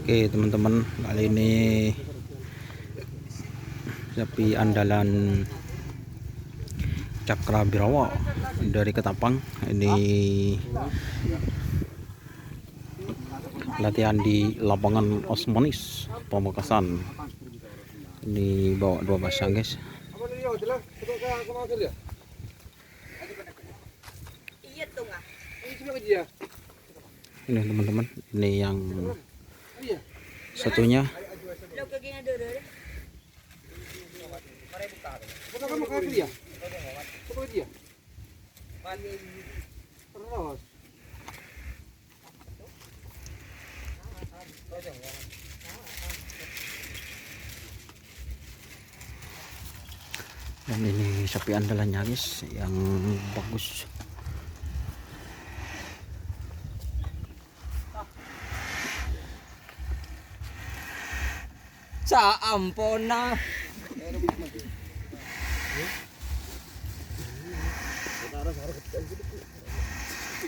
Oke teman-teman, kali ini sapi andalan Cakrabirawa dari Ketapang. Ini latihan di lapangan Osmanis Pamekasan. Ini bawa 2 pasang guys. Ini teman-teman, ini yang satunya. Dan ini sapi andalannya guys, yang bagus. Sa ampun na.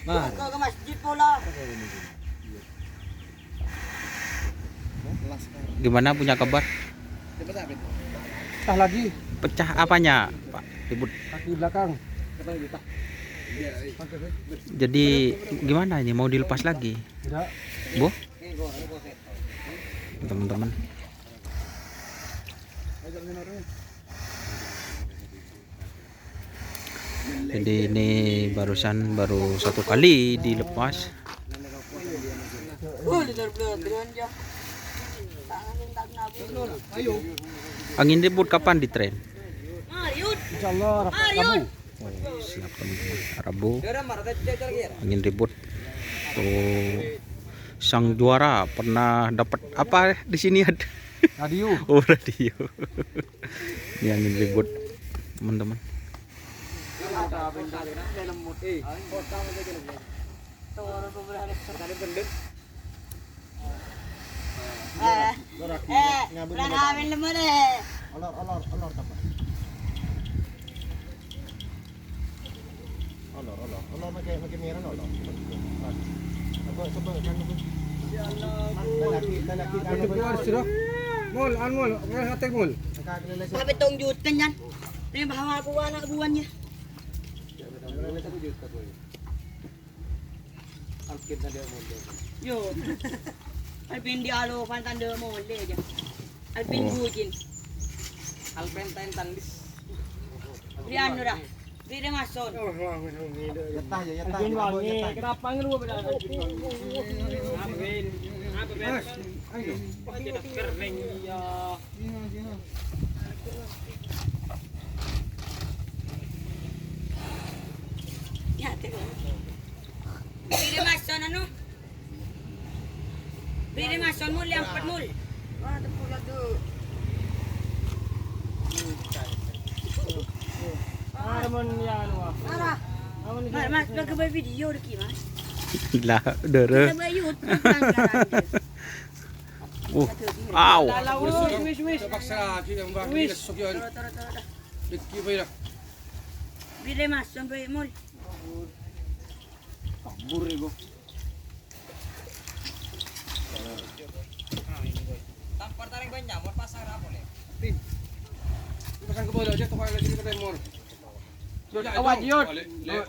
Nah, ke masjid pula. Gimana, punya kabar? Pecah lagi. Pecah apanya, Pak? Ribut. Kaki belakang. Jadi gimana ini, mau dilepas lagi? Tidak. Bu? Teman-teman. Jadi ini baru 1 kali dilepas. Angin ribut kapan di tren? Insyaallah Rabu. Oh, siap teman-teman. Rabu. Angin ribut. Tuh, sang juara pernah dapat apa di sini ada? Radio. Oh, radio. Ini angin ribut teman-teman. Mul, anmul, ngatek mul. Tapi tong juta yan. Ini bahwa aku anak buahnya. Yo. Alpin di alo tanda mo le aja. Alpin bujin. Alpin tain tandis. Rian ora. Dire mason. Yatah ya, yatah. Kenapa ngeluh beda? Amin. Ayo. Kering ya. Ya, Dire mason ano? Dire mason mul yang 4 mul. Wah, tepula tuh. Naman yan wa. Ara. Mas, nagkabay video deki mas. Lah, dere. Nagkabay YouTube. Aw. Wis. Paksa kita mbak kita sokyon. Deki bayra. Dire mas, sampai mul. Kabur ego. Tampar taring banyak, mau pasang apa nih? Pasang ke bola aja tukang lagi kita mor. Awat yut.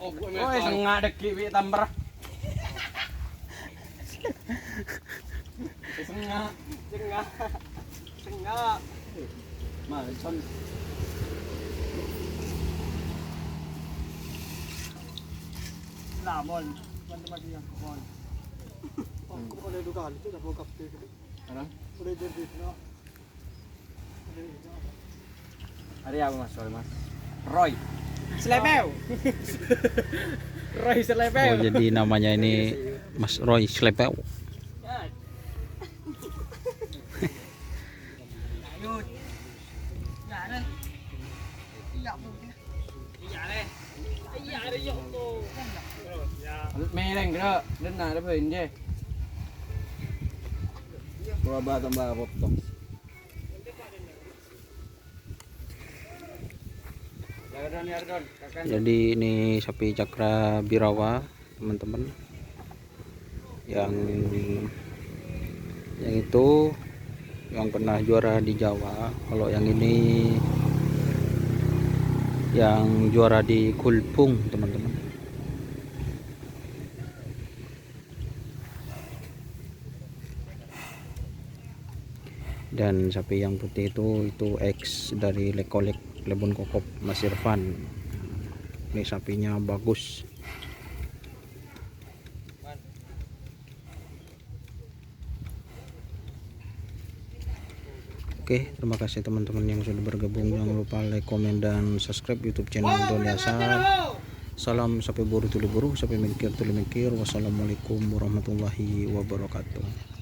Oh, sengak deki wi tambar. Sengak. Malson. Lamon, mati yang kon. Aku boleh duga itu dah bokap tu. Ana? Boleh jadi no. Hari apa Mas Roy, Mas? Roy. Selepeu. Roy Selepeu. Oh, jadi namanya ini Mas Roy Selepeu. Meleng kira, dan ada apa ini? Berapa tambah potong? Jadi ini sapi Cakrabirawa teman-teman, yang Yang itu yang pernah juara di Jawa. Kalau yang ini yang juara di Kulpung, teman-teman. Dan sapi yang putih itu X dari Lekolek Lebon Kokop Mas Irfan. Ini sapinya bagus. Oke, terima kasih teman-teman yang sudah bergabung. Jangan lupa like, komen, dan subscribe YouTube channel Doliasa. Salam sapi buru tuli buru, sapi mikir tuli mikir. Wassalamualaikum warahmatullahi wabarakatuh.